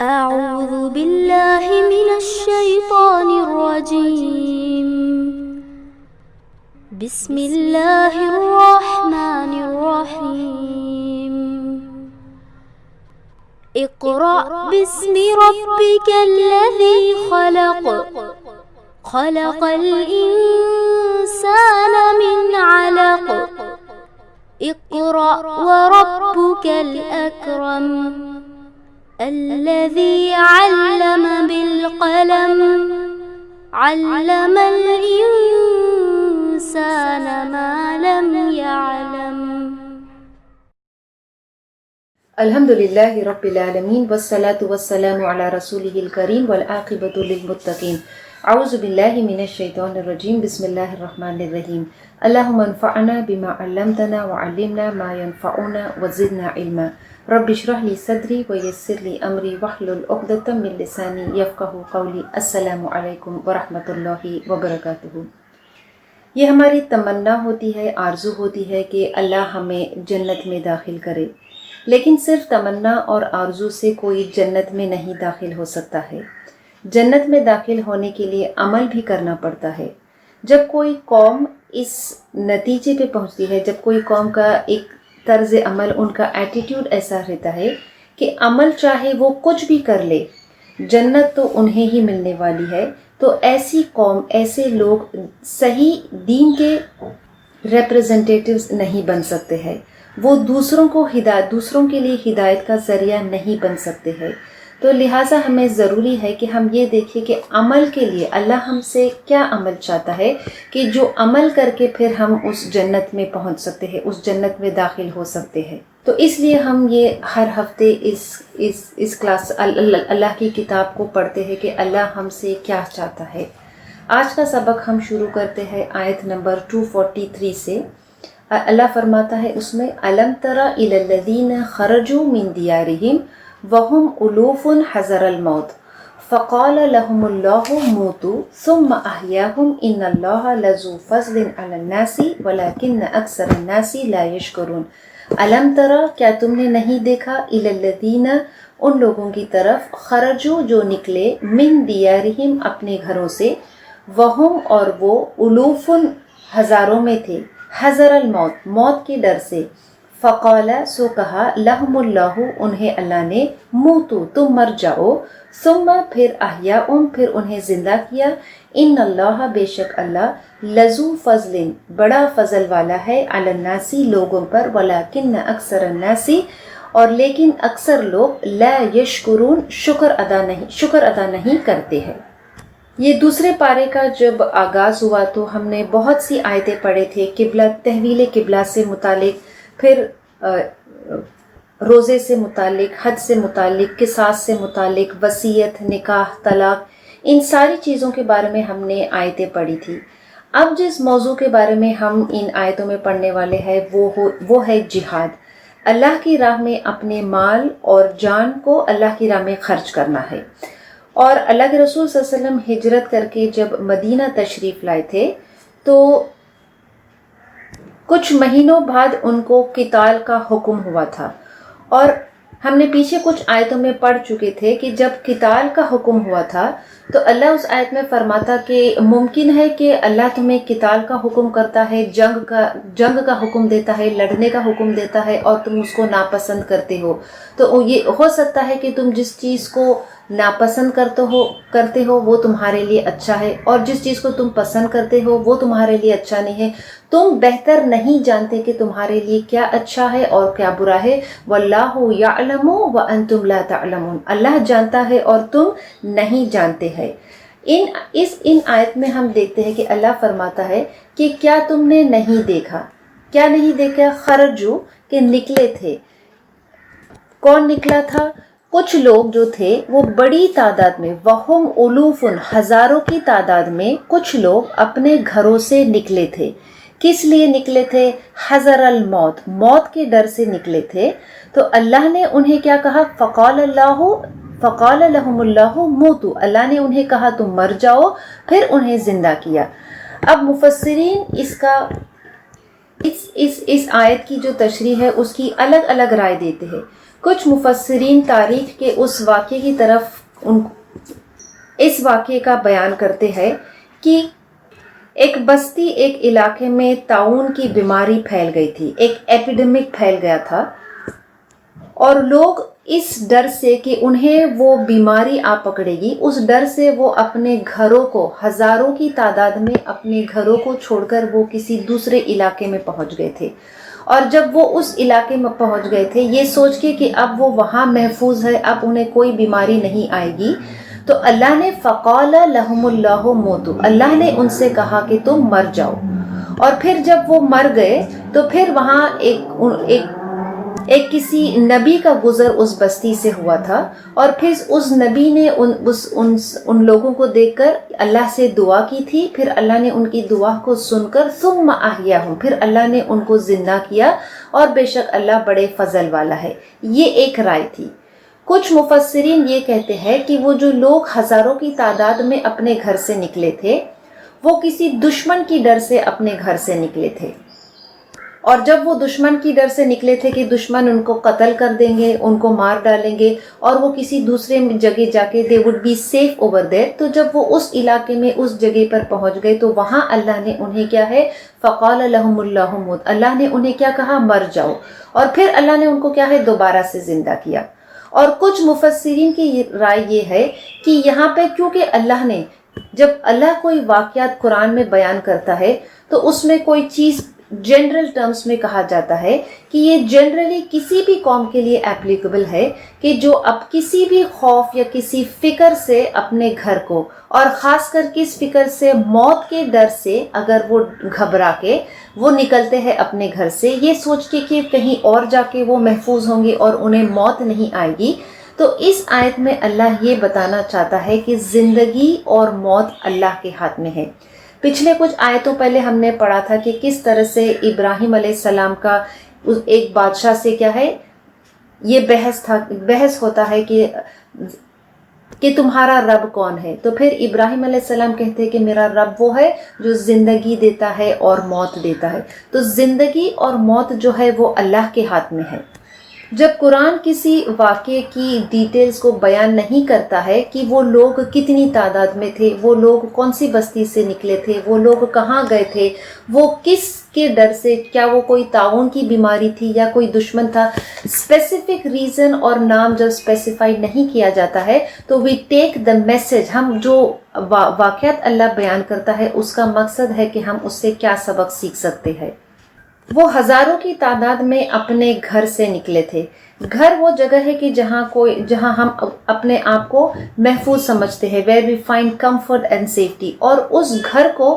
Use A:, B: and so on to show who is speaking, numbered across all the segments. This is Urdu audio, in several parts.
A: أعوذ بالله من الشيطان الرجيم. بسم الله الرحمن الرحيم. اقرأ باسم ربك الذي خلق. خلق الإنسان من علق. اقرأ وربك الأكرم. الذي علم بالقلم. علم الإنسان ما لم يعلم.
B: الحمدللہ رب العالمین والصلاة والسلام علی رسولہ الکریم والعاقبۃ للمتقین. اعوذ باللہ من الشیطان الرجیم. بسم اللہ الرحمن الرحیم. اللہم انفعنا بما علمتنا وعلمنا ما ينفعنا وزدنا علما. رب اشرح لی صدری ویسر لی امری واحلل عقدۃ من لسانی یفقہوا قولی. السلام علیکم ورحمۃ اللہ وبرکاتہ. یہ ہماری تمنا ہوتی ہے، آرزو ہوتی ہے کہ اللہ ہمیں جنت میں داخل کرے، لیکن صرف تمنا اور آرزو سے کوئی جنت میں نہیں داخل ہو سکتا ہے. جنت میں داخل ہونے کے لیے عمل بھی کرنا پڑتا ہے. جب کوئی قوم اس نتیجے پہ پہنچتی ہے، جب کوئی قوم کا ایک طرز عمل، ان کا ایٹیٹیوڈ ایسا رہتا ہے کہ عمل چاہے وہ کچھ بھی کر لے، جنت تو انہیں ہی ملنے والی ہے، تو ایسی قوم، ایسے لوگ صحیح دین کے ریپرزنٹیٹیوز نہیں بن سکتے ہیں. وہ دوسروں کے لیے ہدایت کا ذریعہ نہیں بن سکتے ہیں. تو لہٰذا ہمیں ضروری ہے کہ ہم یہ دیکھیں کہ عمل کے لیے اللہ ہم سے کیا عمل چاہتا ہے، کہ جو عمل کر کے پھر ہم اس جنت میں پہنچ سکتے ہیں، اس جنت میں داخل ہو سکتے ہیں. تو اس لیے ہم یہ ہر ہفتے اس کلاس اللہ کی کتاب کو پڑھتے ہیں کہ اللہ ہم سے کیا چاہتا ہے. آج کا سبق ہم شروع کرتے ہیں آیت نمبر 243 سے. اللہ فرماتا ہے اس میں، أَلَمْ تَرَ إِلَى الَّذِينَ خَرَجُوا مِنْ دِيَارِهِمْ وَهُمْ أُلُوفٌ حَذَرَ الْمَوْتِ فَقَالَ لَهُمُ اللَّهُ مُوتُوا ثُمَّ أَحْيَاهُمْ إِنَّ اللَّهَ لَذُو فَضْلٍ عَلَى النَّاسِ وَلَكِنَّ أَكْثَرَ النَّاسِ لَا يَشْكُرُونَ. أَلَمْ تَرَ، کیا تم نے نہیں دیکھا، إِلَى الَّذِينَ، ان لوگوں کی طرف، خرجوا جو نکلے، من دیارہم اپنے گھروں سے، وہم اور وہ، أُلُوفٌ ہزاروں میں تھے، حذر الموت موت کے ڈر سے، فقال سو کہا، لہم اللہ انہیں اللہ نے، موتو تم مر جاؤ، ثم پھر احیاء پھر انہیں زندہ کیا، ان اللہ بے شک اللہ، لذو فضل بڑا فضل والا ہے، علی الناس لوگوں پر، ولکن اکثر الناس اور لیکن اکثر لوگ، لا یشکرون شکر ادا نہیں کرتے ہیں. یہ دوسرے پارے کا جب آغاز ہوا تو ہم نے بہت سی آیتیں پڑھے تھے، قبلہ، تحویل قبلہ سے متعلق، پھر روزے سے متعلق، حج سے متعلق، قصاص سے متعلق، وصیت، نکاح، طلاق، ان ساری چیزوں کے بارے میں ہم نے آیتیں پڑھی تھی. اب جس موضوع کے بارے میں ہم ان آیتوں میں پڑھنے والے ہیں وہ ہے جہاد. اللہ کی راہ میں اپنے مال اور جان کو اللہ کی راہ میں خرچ کرنا ہے. اور اللہ کے رسول صلی اللہ علیہ وسلم ہجرت کر کے جب مدینہ تشریف لائے تھے تو کچھ مہینوں بعد ان کو قتال کا حکم ہوا تھا. اور ہم نے پیچھے کچھ آیتوں میں پڑھ چکے تھے کہ جب قتال کا حکم ہوا تھا تو اللہ اس آیت میں فرماتا کہ ممکن ہے کہ اللہ تمہیں قتال کا حکم کرتا ہے، جنگ کا حکم دیتا ہے، لڑنے کا حکم دیتا ہے، اور تم اس کو ناپسند کرتے ہو. تو یہ ہو سکتا ہے کہ تم جس چیز کو ناپسند کرتے ہو وہ تمہارے لیے اچھا ہے، اور جس چیز کو تم پسند کرتے ہو وہ تمہارے لیے اچھا نہیں ہے. تم بہتر نہیں جانتے کہ تمہارے لیے کیا اچھا ہے اور کیا برا ہے. واللہ یعلم وانتم لا تعلمون، اللہ جانتا ہے اور تم نہیں جانتے ہیں. ان آیت میں ہم دیکھتے ہیں کہ اللہ فرماتا ہے کہ کیا تم نے نہیں دیکھا، کیا نہیں دیکھا، خرجو کہ نکلے تھے. کون نکلا تھا؟ کچھ لوگ جو تھے وہ بڑی تعداد میں، وہم الوفن ہزاروں کی تعداد میں، کچھ لوگ اپنے گھروں سے نکلے تھے. کس لیے نکلے تھے؟ حذر الموت موت کے ڈر سے نکلے تھے. تو اللہ نے انہیں کیا کہا؟ فقال لهم اللہ موتو، اللہ نے انہیں کہا تم مر جاؤ، پھر انہیں زندہ کیا. اب مفسرین اس آیت کی جو تشریح ہے اس کی الگ الگ رائے دیتے ہیں. کچھ مفسرین تاریخ کے اس واقعے کی طرف اس واقعے کا بیان کرتے ہیں کہ ایک بستی ایک علاقے میں طاعون کی بیماری پھیل گئی تھی، ایک ایپیڈیمک پھیل گیا تھا، اور لوگ اس ڈر سے کہ انہیں وہ بیماری آ پکڑے گی، اس ڈر سے وہ اپنے گھروں کو، ہزاروں کی تعداد میں اپنے گھروں کو چھوڑ کر وہ کسی دوسرے علاقے میں پہنچ گئے تھے۔ اور جب وہ اس علاقے میں پہنچ گئے تھے یہ سوچ کے کہ اب وہ وہاں محفوظ ہے، اب انہیں کوئی بیماری نہیں آئے گی، تو اللہ نے فقال لہم اللہ موتو، اللہ نے ان سے کہا کہ تم مر جاؤ۔ اور پھر جب وہ مر گئے تو پھر وہاں ایک کسی نبی کا گزر اس بستی سے ہوا تھا، اور پھر اس نبی نے ان لوگوں کو دیکھ کر اللہ سے دعا کی تھی، پھر اللہ نے ان کی دعا کو سن کر ثم احیاہم، پھر اللہ نے ان کو زندہ کیا، اور بے شک اللہ بڑے فضل والا ہے۔ یہ ایک رائے تھی۔ کچھ مفسرین یہ کہتے ہیں کہ وہ جو لوگ ہزاروں کی تعداد میں اپنے گھر سے نکلے تھے وہ کسی دشمن کی ڈر سے اپنے گھر سے نکلے تھے، اور جب وہ دشمن کی ڈر سے نکلے تھے کہ دشمن ان کو قتل کر دیں گے، ان کو مار ڈالیں گے، اور وہ کسی دوسرے جگہ جا کے they would be safe over there، تو جب وہ اس علاقے میں اس جگہ پر پہنچ گئے تو وہاں اللہ نے انہیں کیا ہے، فقال لہم اللہ موت، اللہ نے انہیں کیا کہا، مر جاؤ، اور پھر اللہ نے ان کو کیا ہے، دوبارہ سے زندہ کیا۔ اور کچھ مفسرین کی رائے یہ ہے کہ یہاں پہ کیونکہ اللہ نے، جب اللہ کوئی واقعات قرآن میں بیان کرتا ہے تو اس میں کوئی چیز جنرل ٹرمز میں کہا جاتا ہے کہ یہ جنرلی کسی بھی قوم کے لیے اپلیکیبل ہے کہ جو اب کسی بھی خوف یا کسی فکر سے اپنے گھر کو، اور خاص کر کس فکر سے، موت کے ڈر سے اگر وہ گھبرا کے وہ نکلتے ہیں اپنے گھر سے یہ سوچ کے کہ کہیں اور جا کے وہ محفوظ ہوں گے اور انہیں موت نہیں آئے گی، تو اس آیت میں اللہ یہ بتانا چاہتا ہے کہ زندگی اور موت اللہ کے ہاتھ میں ہے۔ پچھلے کچھ آیتوں پہلے ہم نے پڑھا تھا کہ کس طرح سے ابراہیم علیہ السلام کا ایک بادشاہ سے کیا ہے، یہ بحث ہوتا ہے کہ تمہارا رب کون ہے، تو پھر ابراہیم علیہ السلام کہتے ہیں کہ میرا رب وہ ہے جو زندگی دیتا ہے اور موت دیتا ہے۔ تو زندگی اور موت جو ہے وہ اللہ کے ہاتھ میں ہے۔ جب قرآن کسی واقعے کی ڈیٹیلز کو بیان نہیں کرتا ہے کہ وہ لوگ کتنی تعداد میں تھے، وہ لوگ کون سی بستی سے نکلے تھے، وہ لوگ کہاں گئے تھے، وہ کس کے ڈر سے، کیا وہ کوئی طاعون کی بیماری تھی یا کوئی دشمن تھا، اسپیسیفک ریزن اور نام جب اسپیسیفائی نہیں کیا جاتا ہے تو وی ٹیک دا میسج، ہم جو واقعات اللہ بیان کرتا ہے اس کا مقصد ہے کہ ہم اس سے کیا سبق سیکھ سکتے ہیں۔ وہ ہزاروں کی تعداد میں اپنے گھر سے نکلے تھے۔ گھر وہ جگہ ہے کہ جہاں ہم اپنے آپ کو محفوظ سمجھتے ہیں، where we find comfort and safety، اور اس گھر کو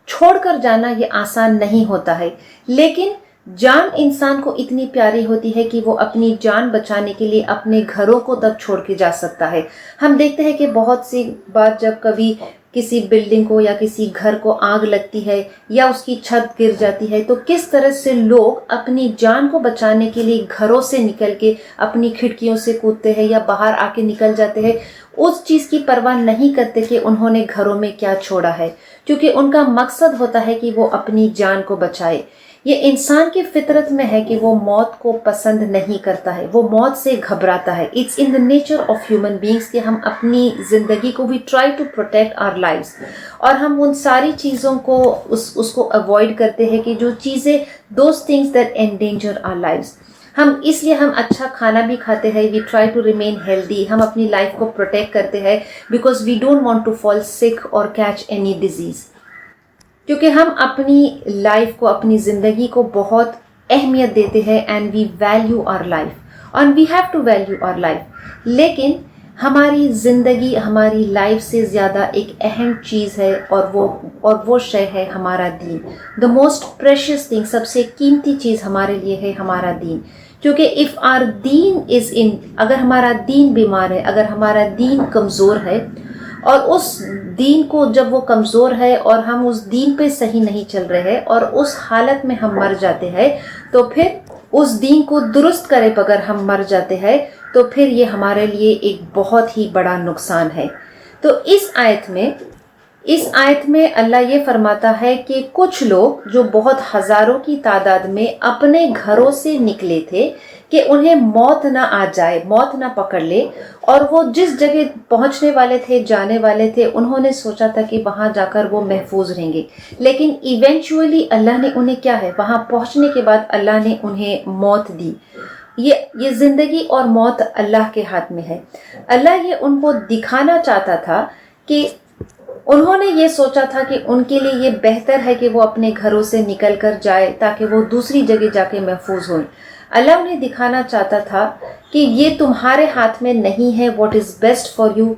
B: چھوڑ کر جانا یہ آسان نہیں ہوتا ہے، لیکن جان انسان کو اتنی پیاری ہوتی ہے کہ وہ اپنی جان بچانے کے لیے اپنے گھروں کو تک چھوڑ کے جا سکتا ہے۔ ہم دیکھتے ہیں کہ بہت سی بار جب کبھی کسی بلڈنگ کو یا کسی گھر کو آگ لگتی ہے یا اس کی چھت گر جاتی ہے تو کس طرح سے لوگ اپنی جان کو بچانے کے لیے گھروں سے نکل کے اپنی کھڑکیوں سے کودتے ہیں یا باہر آ کے نکل جاتے ہیں، اس چیز کی پرواہ نہیں کرتے کہ انہوں نے گھروں میں کیا چھوڑا ہے، کیونکہ ان کا مقصد ہوتا ہے کہ وہ اپنی جان کو بچائے۔ یہ انسان کی فطرت میں ہے کہ وہ موت کو پسند نہیں کرتا ہے، وہ موت سے گھبراتا ہے۔ It's in the nature of human beings کہ ہم اپنی زندگی کو we try to protect our lives, اور ہم ان ساری چیزوں کو اس کو اوائڈ کرتے ہیں کہ جو چیزیں those things that endanger our lives. اس لیے ہم اچھا کھانا بھی کھاتے ہیں، we try to remain healthy, ہم اپنی لائف کو پروٹیکٹ کرتے ہیں because we don't want to fall sick اور کیچ اینی ڈیزیز، کیونکہ ہم اپنی لائف کو، اپنی زندگی کو بہت اہمیت دیتے ہیں and we value our life and we have to value our life. لیکن ہماری زندگی، ہماری لائف سے زیادہ ایک اہم چیز ہے اور وہ شے ہے ہمارا دین۔ دا موسٹ پریشیس تھنگ، سب سے قیمتی چیز ہمارے لیے ہے ہمارا دین، کیونکہ اف آر دین از ان، اگر ہمارا دین بیمار ہے، اگر ہمارا دین کمزور ہے، اور اس دین کو جب وہ کمزور ہے اور ہم اس دین پہ صحیح نہیں چل رہے ہیں اور اس حالت میں ہم مر جاتے ہیں، تو پھر اس دین کو درست کرے بغیر ہم مر جاتے ہیں تو پھر یہ ہمارے لیے ایک بہت ہی بڑا نقصان ہے۔ تو اس آیت میں اللہ یہ فرماتا ہے کہ کچھ لوگ جو بہت ہزاروں کی تعداد میں اپنے گھروں سے نکلے تھے کہ انہیں موت نہ آ جائے، موت نہ پکڑ لے، اور وہ جس جگہ پہنچنے والے تھے، جانے والے تھے، انہوں نے سوچا تھا کہ وہاں جا کر وہ محفوظ رہیں گے، لیکن ایونچولی اللہ نے انہیں کیا ہے، وہاں پہنچنے کے بعد اللہ نے انہیں موت دی۔ یہ زندگی اور موت اللہ کے ہاتھ میں ہے۔ اللہ یہ ان کو دکھانا چاہتا تھا کہ انہوں نے یہ سوچا تھا کہ ان کے لیے یہ بہتر ہے کہ وہ اپنے گھروں سے نکل کر جائے تاکہ وہ دوسری جگہ جا کے محفوظ ہوئیں۔ اللہ انہیں دکھانا چاہتا تھا کہ یہ تمہارے ہاتھ میں نہیں ہے what is best for you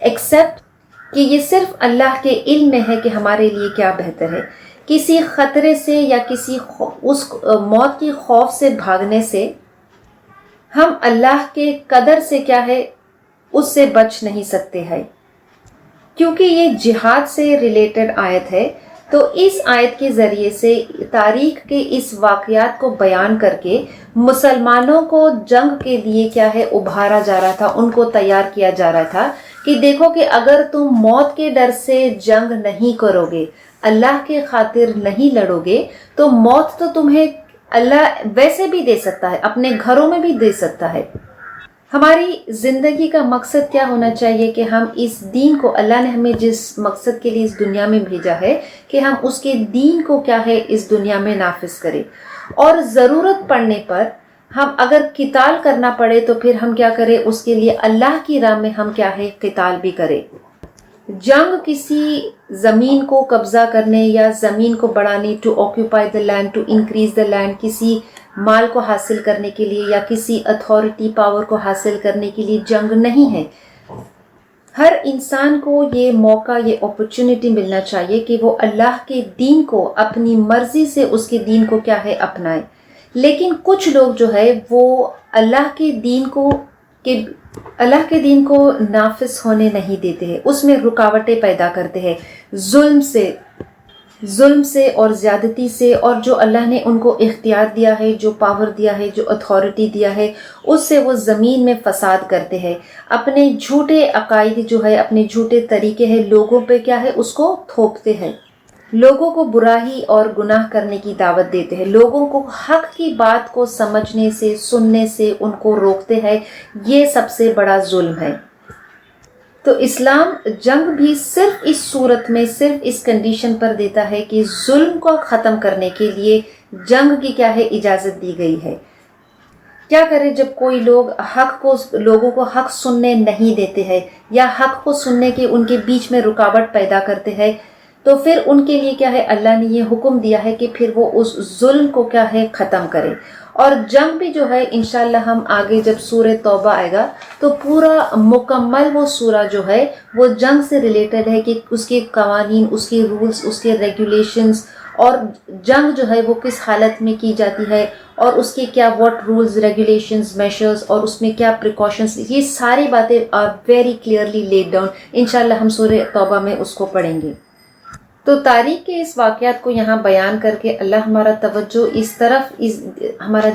B: except کہ یہ صرف اللہ کے علم میں ہے کہ ہمارے لیے کیا بہتر ہے۔ کسی خطرے سے یا کسی اس موت کی خوف سے بھاگنے سے ہم اللہ کے قدر سے کیا ہے اس سے بچ نہیں سکتے ہیں، کیونکہ یہ جہاد سے ریلیٹڈ آیت ہے۔ تو اس آیت کے ذریعے سے تاریخ کے اس واقعات کو بیان کر کے مسلمانوں کو جنگ کے لیے کیا ہے ابھارا جا رہا تھا، ان کو تیار کیا جا رہا تھا کہ دیکھو کہ اگر تم موت کے ڈر سے جنگ نہیں کرو گے، اللہ کے خاطر نہیں لڑو گے، تو موت تو تمہیں اللہ ویسے بھی دے سکتا ہے، اپنے گھروں میں بھی دے سکتا ہے۔ ہماری زندگی کا مقصد کیا ہونا چاہیے کہ ہم اس دین کو، اللہ نے ہمیں جس مقصد کے لیے اس دنیا میں بھیجا ہے کہ ہم اس کے دین کو کیا ہے اس دنیا میں نافذ کریں، اور ضرورت پڑنے پر ہم اگر قتال کرنا پڑے تو پھر ہم کیا کریں، اس کے لیے اللہ کی راہ میں ہم کیا ہے قتال بھی کریں۔ جنگ کسی زمین کو قبضہ کرنے یا زمین کو بڑھانے، to occupy the land, to increase the land, کسی مال کو حاصل کرنے کے لیے یا کسی اتھارٹی پاور کو حاصل کرنے کے لیے جنگ نہیں ہے۔ ہر انسان کو یہ موقع، یہ اپرچونٹی ملنا چاہیے کہ وہ اللہ کے دین کو اپنی مرضی سے اس کے دین کو کیا ہے اپنائے، لیکن کچھ لوگ جو ہے وہ اللہ کے دین کو نافذ ہونے نہیں دیتے ہیں، اس میں رکاوٹیں پیدا کرتے ہیں، ظلم سے اور زیادتی سے، اور جو اللہ نے ان کو اختیار دیا ہے، جو پاور دیا ہے، جو اتھارٹی دیا ہے، اس سے وہ زمین میں فساد کرتے ہیں، اپنے جھوٹے عقائد جو ہے، اپنے جھوٹے طریقے ہیں لوگوں پہ کیا ہے اس کو تھوپتے ہیں، لوگوں کو برائی اور گناہ کرنے کی دعوت دیتے ہیں، لوگوں کو حق کی بات کو سمجھنے سے، سننے سے ان کو روکتے ہیں۔ یہ سب سے بڑا ظلم ہے۔ تو اسلام جنگ بھی صرف اس صورت میں، صرف اس کنڈیشن پر دیتا ہے کہ ظلم کو ختم کرنے کے لیے جنگ کی کیا ہے اجازت دی گئی ہے۔ کیا کرے جب کوئی لوگوں کو حق سننے نہیں دیتے ہیں یا حق کو سننے کے ان کے بیچ میں رکاوٹ پیدا کرتے ہیں، تو پھر ان کے لیے کیا ہے اللہ نے یہ حکم دیا ہے کہ پھر وہ اس ظلم کو کیا ہے ختم کرے۔ اور جنگ بھی جو ہے انشاءاللہ ہم آگے جب سورہ توبہ آئے گا تو پورا مکمل وہ سورہ جو ہے وہ جنگ سے ریلیٹڈ ہے کہ اس کے قوانین، اس کے رولز، اس کے ریگولیشنز، اور جنگ جو ہے وہ کس حالت میں کی جاتی ہے، اور اس کے کیا واٹ رولز، ریگولیشنز، میشرز، اور اس میں کیا پریکاشنز، یہ ساری باتیں are very clearly laid down. انشاءاللہ ہم سورہ توبہ میں اس کو پڑھیں گے۔ تو تاریخ کے اس واقعات کو یہاں بیان کر کے اللہ ہمارا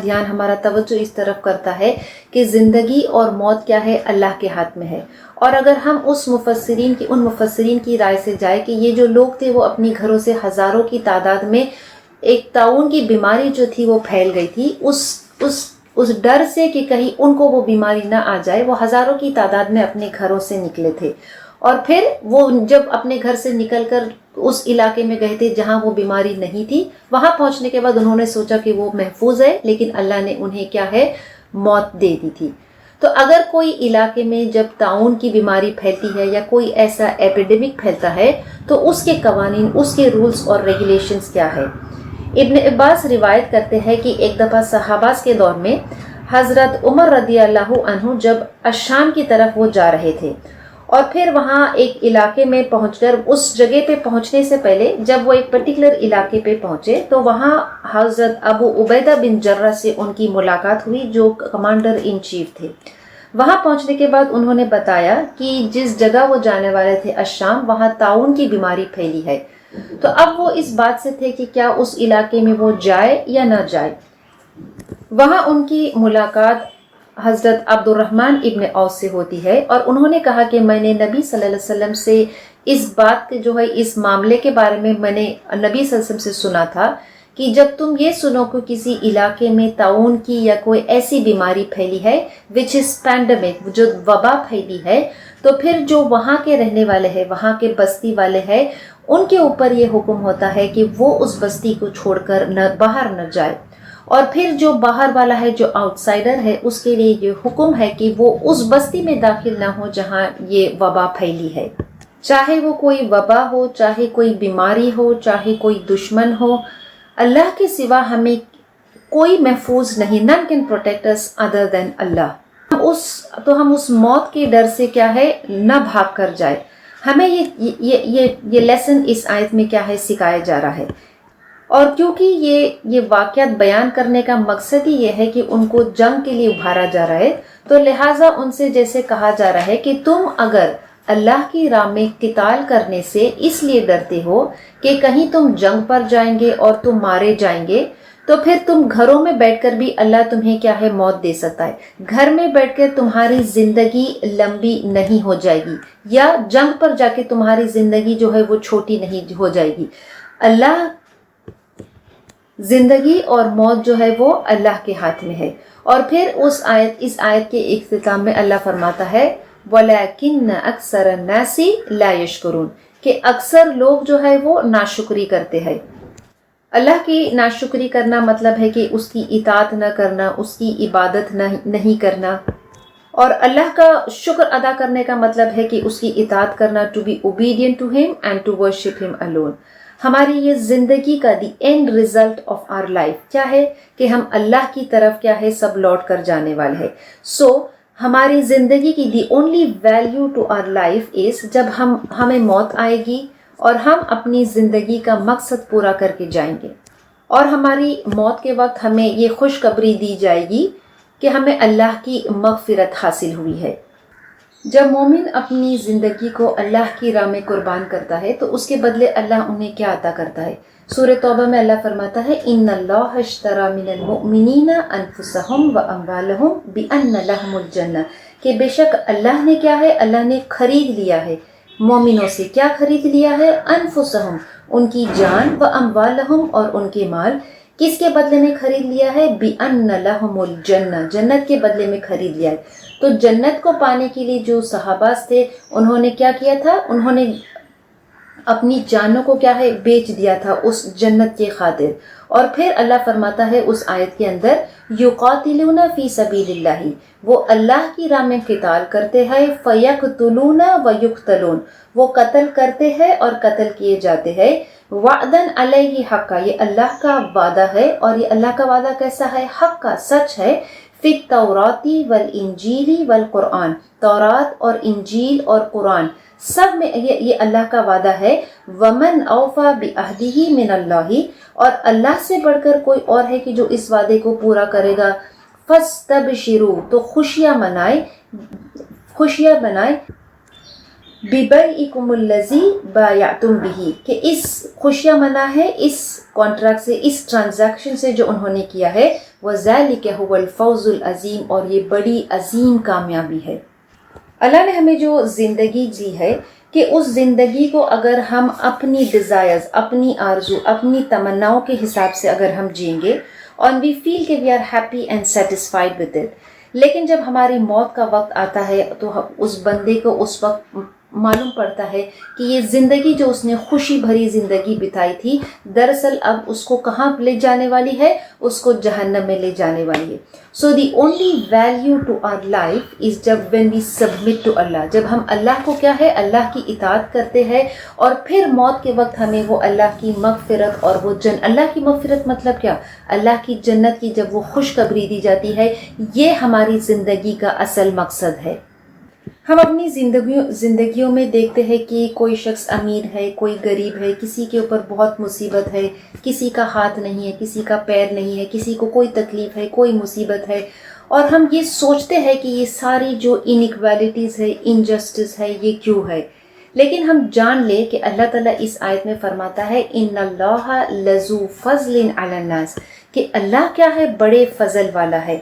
B: دھیان، ہمارا توجہ اس طرف کرتا ہے کہ زندگی اور موت کیا ہے اللہ کے ہاتھ میں ہے۔ اور اگر ہم ان مفسرین کی رائے سے جائے کہ یہ جو لوگ تھے وہ اپنی گھروں سے ہزاروں کی تعداد میں ایک طاعون کی بیماری جو تھی وہ پھیل گئی تھی، اس ڈر سے کہ کہیں ان کو وہ بیماری نہ آ جائے، وہ ہزاروں کی تعداد میں اپنے گھروں سے نکلے تھے، اور پھر وہ جب اپنے گھر سے نکل کر اس علاقے میں گئے تھے جہاں وہ بیماری نہیں تھی، وہاں پہنچنے کے بعد انہوں نے سوچا کہ وہ محفوظ ہے، لیکن اللہ نے انہیں کیا ہے موت دے دی تھی۔ تو اگر کوئی علاقے میں جب طاعون کی بیماری پھیلتی ہے یا کوئی ایسا ایپیڈیمک پھیلتا ہے تو اس کے قوانین، اس کے رولز اور ریگولیشنز کیا ہے۔ ابن عباس روایت کرتے ہیں کہ ایک دفعہ صحابہ کے دور میں حضرت عمر رضی اللہ عنہ جب الشام کی طرف وہ جا رہے تھے، اور پھر وہاں ایک علاقے میں پہنچ کر اس جگہ پہ پہنچنے سے پہلے جب وہ ایک پرٹیکولر علاقے پہ پہنچے تو وہاں حضرت ابو عبیدہ بن جرہ سے ان کی ملاقات ہوئی جو کمانڈر ان چیف تھے۔ وہاں پہنچنے کے بعد انہوں نے بتایا کہ جس جگہ وہ جانے والے تھے الشام، وہاں طاعون کی بیماری پھیلی ہے۔ تو اب وہ اس بات سے تھے کہ کیا اس علاقے میں وہ جائے یا نہ جائے۔ وہاں ان کی ملاقات حضرت عبد الرحمن ابن عوف سے ہوتی ہے، اور انہوں نے کہا کہ میں نے نبی صلی اللہ علیہ وسلم سے اس بات کے جو ہے اس معاملے کے بارے میں نے نبی صلی اللہ علیہ وسلم سے سنا تھا کہ جب تم یہ سنو کہ کسی علاقے میں طاعون کی یا کوئی ایسی بیماری پھیلی ہے which is pandemic، جو وبا پھیلی ہے، تو پھر جو وہاں کے رہنے والے ہیں، وہاں کے بستی والے ہیں، ان کے اوپر یہ حکم ہوتا ہے کہ وہ اس بستی کو چھوڑ کر باہر نہ جائے، اور پھر جو باہر والا ہے، جو آؤٹ سائڈر ہے، اس کے لیے یہ حکم ہے کہ وہ اس بستی میں داخل نہ ہو جہاں یہ وبا پھیلی ہے، چاہے وہ کوئی وبا ہو، چاہے کوئی بیماری ہو، چاہے کوئی دشمن ہو، اللہ کے سوا ہمیں کوئی محفوظ نہیں. none can protect us other than اللہ. تو ہم اس موت کے ڈر سے کیا ہے نہ بھاگ کر جائے. ہمیں یہ لیسن اس آیت میں کیا ہے سکھایا جا رہا ہے، اور کیونکہ یہ واقعات بیان کرنے کا مقصد ہی یہ ہے کہ ان کو جنگ کے لیے ابھارا جا رہا ہے، تو لہٰذا ان سے جیسے کہا جا رہا ہے کہ تم اگر اللہ کی راہ میں قتال کرنے سے اس لیے ڈرتے ہو کہ کہیں تم جنگ پر جائیں گے اور تم مارے جائیں گے، تو پھر تم گھروں میں بیٹھ کر بھی اللہ تمہیں کیا ہے موت دے سکتا ہے. گھر میں بیٹھ کر تمہاری زندگی لمبی نہیں ہو جائے گی، یا جنگ پر جا کے تمہاری زندگی جو ہے وہ چھوٹی نہیں ہو جائے گی. اللہ زندگی اور موت جو ہے وہ اللہ کے ہاتھ میں ہے. اور پھر اس آیت کے اختتام میں اللہ فرماتا ہے وَلَكِنَّ أَكْثَرَ النَّاسِ لَا يَشْكُرُونَ، کہ اکثر لوگ جو ہے وہ ناشکری کرتے ہیں. اللہ کی ناشکری کرنا مطلب ہے کہ اس کی اطاعت نہ کرنا، اس کی عبادت نہیں کرنا، اور اللہ کا شکر ادا کرنے کا مطلب ہے کہ اس کی اطاعت کرنا، to be obedient to him and to worship him alone. ہماری یہ زندگی کا the end result of our life کیا ہے کہ ہم اللہ کی طرف کیا ہے سب لوٹ کر جانے والے ہیں. سو ہماری زندگی کی the only value to our life is جب ہمیں موت آئے گی اور ہم اپنی زندگی کا مقصد پورا کر کے جائیں گے، اور ہماری موت کے وقت ہمیں یہ خوشخبری دی جائے گی کہ ہمیں اللہ کی مغفرت حاصل ہوئی ہے. جب مومن اپنی زندگی کو اللہ کی راہ میں قربان کرتا ہے تو اس کے بدلے اللہ انہیں کیا عطا کرتا ہے. سورہ توبہ میں اللہ فرماتا ہے ان اللہ اشتری من المؤمنین انفسهم واموالهم بان لهم الجنہ، کہ بے شک اللہ نے کیا ہے، اللہ نے خرید لیا ہے مومنوں سے. کیا خرید لیا ہے؟ انفسهم، ان کی جان، واموالهم، اور ان کے مال. کس کے بدلے میں خرید لیا ہے؟ بِأَنَّ لَهُمُ الْجَنَّةَ، جنت کے بدلے میں خرید لیا ہے. تو جنت کو پانے کے لیے جو صحابہ تھے انہوں نے کیا کیا تھا؟ انہوں نے اپنی جانوں کو کیا ہے بیچ دیا تھا اس جنت کے خاطر. اور پھر اللہ فرماتا ہے اس آیت کے اندر یقاتلون فی سبیل اللہ، وہ اللہ کی راہ میں قتال کرتے ہیں، فیقتلون ویقتلون، وہ قتل کرتے ہیں اور قتل کیے جاتے ہیں. وعدن علیہ حقا، یہ اللہ کا وعدہ ہے، اور یہ اللہ کا وعدہ کیسا ہے؟ حق کا، سچ ہے. فی التوراۃ والانجیل والقرآن، تورات اور انجیل اور قرآن سب میں یہ اللہ کا وعدہ ہے. ومن اوفا بعہدہ من اللہ، اور اللہ سے بڑھ کر کوئی اور ہے کہ جو اس وعدے کو پورا کرے گا. فاستبشروا، تو خوشیاں منائے بِبَيْعِكُمُ الَّذِي بَایَعْتُمْ بِهِ، کہ اس خوشیاں منا ہے اس کانٹریکٹ سے، اس ٹرانزیکشن سے جو انہوں نے کیا ہے. وَذَلِكَ هُوَ الْفَوْزُ الْعَظِيمُ، اور یہ بڑی عظیم کامیابی ہے. اللہ نے ہمیں جو زندگی دی ہے کہ اس زندگی کو اگر ہم اپنی ڈیزائرز، اپنی آرزو، اپنی تمناؤں کے حساب سے اگر ہم جئیں گے اور وی فیل کہ we are happy and satisfied with it, لیکن جب ہماری موت کا وقت آتا ہے تو اس بندے کو اس وقت معلوم پڑتا ہے کہ یہ زندگی جو اس نے خوشی بھری زندگی بتائی تھی دراصل اب اس کو کہاں لے جانے والی ہے؟ اس کو جہنم میں لے جانے والی ہے. So the only value to our life is جب when we submit to Allah, جب ہم اللہ کو کیا ہے اللہ کی اطاعت کرتے ہیں، اور پھر موت کے وقت ہمیں وہ اللہ کی مغفرت اور وہ اللہ کی مغفرت مطلب کیا؟ اللہ کی جنت کی جب وہ خوشخبری دی جاتی ہے. یہ ہماری زندگی کا اصل مقصد ہے. ہم اپنی زندگیوں میں دیکھتے ہیں کہ کوئی شخص امیر ہے، کوئی غریب ہے، کسی کے اوپر بہت مصیبت ہے، کسی کا ہاتھ نہیں ہے، کسی کا پیر نہیں ہے، کسی کو کوئی تکلیف ہے، کوئی مصیبت ہے، اور ہم یہ سوچتے ہیں کہ یہ ساری جو انیکویلٹیز ہے، انجسٹس ہے، یہ کیوں ہے. لیکن ہم جان لیں کہ اللہ تعالیٰ اس آیت میں فرماتا ہے ان اللہ لذو فضل علی الناس، کہ اللہ کیا ہے؟ بڑے فضل والا ہے.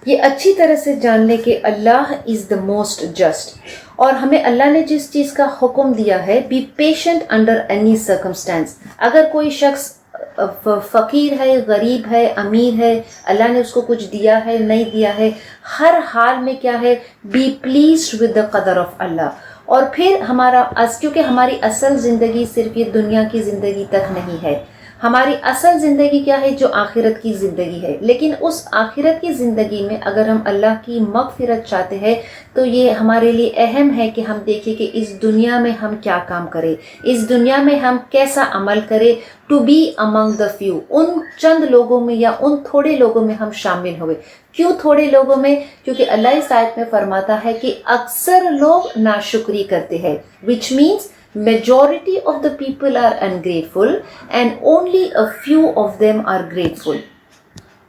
B: یہ اچھی طرح سے جان لیں کہ اللہ از دا موسٹ جسٹ، اور ہمیں اللہ نے جس چیز کا حکم دیا ہے be patient under any circumstance. اگر کوئی شخص فقیر ہے، غریب ہے، امیر ہے، اللہ نے اس کو کچھ دیا ہے، نہیں دیا ہے، ہر حال میں کیا ہے، بی پلیزڈ ود دا قدر آف اللہ. اور پھر کیونکہ ہماری اصل زندگی صرف یہ دنیا کی زندگی تک نہیں ہے، ہماری اصل زندگی کیا ہے، جو آخرت کی زندگی ہے. لیکن اس آخرت کی زندگی میں اگر ہم اللہ کی مغفرت چاہتے ہیں تو یہ ہمارے لیے اہم ہے کہ ہم دیکھیں کہ اس دنیا میں ہم کیا کام کریں، اس دنیا میں ہم کیسا عمل کریں، to be among the few, ان چند لوگوں میں یا ان تھوڑے لوگوں میں ہم شامل ہوئے. کیوں تھوڑے لوگوں میں؟ کیونکہ اللہ اس آیت میں فرماتا ہے کہ اکثر لوگ ناشکری کرتے ہیں، which means majority of the people are ungrateful and only a few of them are grateful.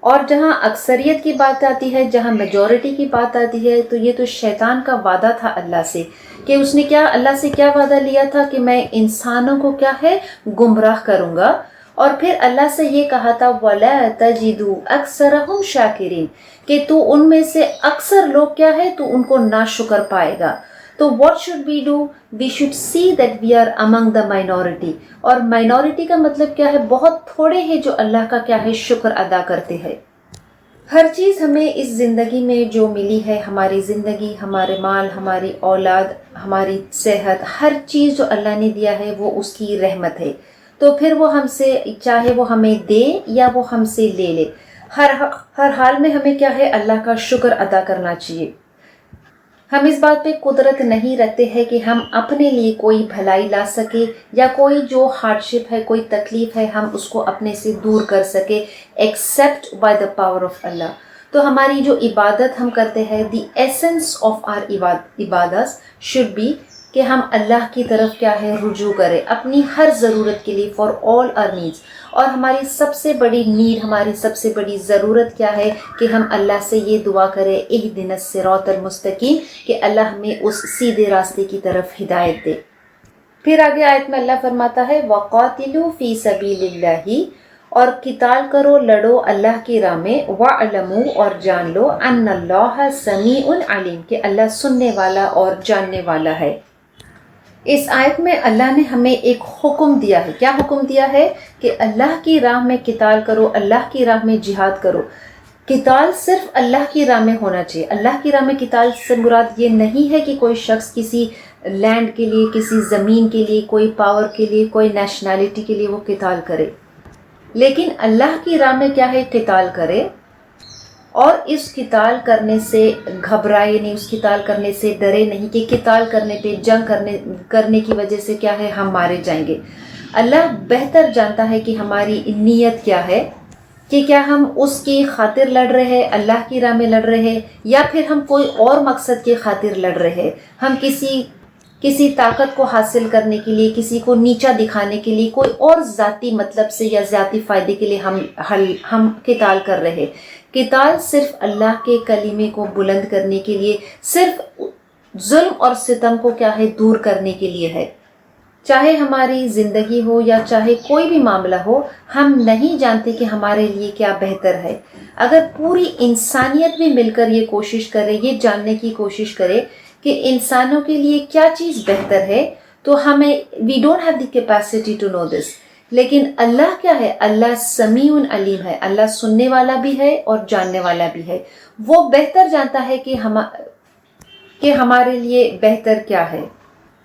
B: اور جہاں اکثریت کی بات آتی ہے، جہاں میجورٹی کی بات آتی ہے، تو یہ تو شیطان کا وعدہ تھا اللہ سے، کہ اس نے اللہ سے کیا وعدہ لیا تھا کہ میں انسانوں کو کیا ہے، گمراہ کروں گا. اور پھر اللہ سے یہ کہا تھا وَلَا تَجِدُوا أَكْثَرَهُمْ شَاكِرِينَ، کہ تو ان میں سے اکثر لوگ کیا ہے، تو ان کو ناشکر پائے گا. تو what should we do? We should see that we are among the minority. اور minority کا مطلب کیا ہے، بہت تھوڑے ہیں جو اللہ کا کیا ہے، شکر ادا کرتے ہیں. ہر چیز ہمیں اس زندگی میں جو ملی ہے، ہماری زندگی، ہمارے مال، ہماری اولاد، ہماری صحت، ہر چیز جو اللہ نے دیا ہے وہ اس کی رحمت ہے. تو پھر وہ ہم سے چاہے وہ ہمیں دے یا وہ ہم سے لے لے، ہر حال میں ہمیں کیا ہے، اللہ کا شکر ادا کرنا چاہیے. ہم اس بات پہ قدرت نہیں رکھتے ہیں کہ ہم اپنے لیے کوئی بھلائی لا سکے یا کوئی جو ہارڈشپ ہے، کوئی تکلیف ہے، ہم اس کو اپنے سے دور کر سکے except by the power of Allah. تو ہماری جو عبادت ہم کرتے ہیں، دی ایسنس آف آر عبادت شوڈ بی کہ ہم اللہ کی طرف کیا ہے، رجوع کریں اپنی ہر ضرورت کے لیے، فار آل آر نیڈس. اور ہماری سب سے بڑی نیڈ، ہماری سب سے بڑی ضرورت کیا ہے کہ ہم اللہ سے یہ دعا کریں، اہدنا الصراط المستقیم، کہ اللہ ہمیں اس سیدھے راستے کی طرف ہدایت دے. پھر آگے آیت میں اللہ فرماتا ہے وَقَاتِلُوا فِي سَبِيلِ اللَّهِ، اور قتال کرو، لڑو اللہ کی راہ میں، وَاعْلَمُوا، اور جان لو، أَنَّ اللَّهَ سَمِيعٌ عَلِيمٌ، کہ اللہ سننے والا اور جاننے والا ہے. اس آیت میں اللہ نے ہمیں ایک حکم دیا ہے. کیا حکم دیا ہے؟ کہ اللہ کی راہ میں قتال کرو، اللہ کی راہ میں جہاد کرو. قتال صرف اللہ کی راہ میں ہونا چاہیے. اللہ کی راہ میں قتال سے مراد یہ نہیں ہے کہ کوئی شخص کسی لینڈ کے لیے، کسی زمین کے لیے، کوئی پاور کے لیے، کوئی نیشنلٹی کے لیے وہ قتال کرے، لیکن اللہ کی راہ میں کیا ہے، قتال کرے. اور اس قتال کرنے سے گھبرائے نہیں، اس قتال کرنے سے ڈرے نہیں کہ قتال کرنے پہ، جنگ کرنے کی وجہ سے کیا ہے، ہم مارے جائیں گے. اللہ بہتر جانتا ہے کہ ہماری نیت کیا ہے، کہ کیا ہم اس کی خاطر لڑ رہے ہیں، اللہ کی راہ میں لڑ رہے ہیں، یا پھر ہم کوئی اور مقصد کی خاطر لڑ رہے ہیں. ہم کسی طاقت کو حاصل کرنے کے لیے، کسی کو نیچا دکھانے کے لیے، کوئی اور ذاتی مطلب سے یا ذاتی فائدے کے لیے ہم قتال کر رہے ہیں. قتال صرف اللہ کے کلمے کو بلند کرنے کے لیے، صرف ظلم اور ستم کو کیا ہے، دور کرنے کے لیے ہے. چاہے ہماری زندگی ہو یا چاہے کوئی بھی معاملہ ہو، ہم نہیں جانتے کہ ہمارے لیے کیا بہتر ہے. اگر پوری انسانیت بھی مل کر یہ کوشش کرے، یہ جاننے کی کوشش کرے کہ انسانوں کے لیے کیا چیز بہتر ہے، تو ہمیں we don't have the capacity to know this. لیکن اللہ کیا ہے، اللہ سمیع علیم ہے، اللہ سننے والا بھی ہے اور جاننے والا بھی ہے. وہ بہتر جانتا ہے کہ ہمارے لیے بہتر کیا ہے.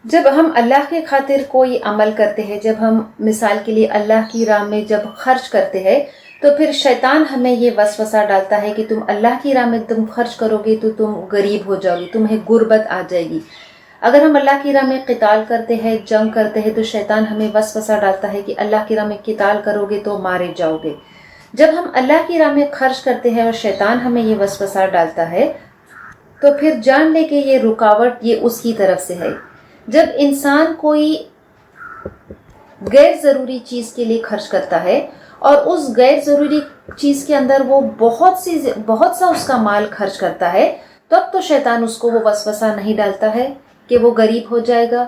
B: جب ہم اللہ کے خاطر کوئی عمل کرتے ہیں، جب ہم مثال کے لیے اللہ کی راہ میں جب خرچ کرتے ہیں، تو پھر شیطان ہمیں یہ وسوسہ ڈالتا ہے کہ تم اللہ کی راہ میں تم خرچ کرو گے تو تم غریب ہو جاؤ گے، تمہیں غربت آ جائے گی. اگر ہم اللہ کی راہ میں قتال کرتے ہیں، جنگ کرتے ہیں، تو شیطان ہمیں وسوسہ ڈالتا ہے کہ اللہ کی راہ میں قتال کرو گے تو مارے جاؤ گے. جب ہم اللہ کی راہ میں خرچ کرتے ہیں اور شیطان ہمیں یہ وسوسہ ڈالتا ہے، تو پھر جان لے کہ یہ رکاوٹ یہ اس کی طرف سے ہے. جب انسان کوئی غیر ضروری چیز کے لیے خرچ کرتا ہے اور اس غیر ضروری چیز کے اندر وہ بہت سا اس کا مال خرچ کرتا ہے، تب تو شیطان اس کو وہ وسوسہ نہیں ڈالتا ہے کہ وہ غریب ہو جائے گا.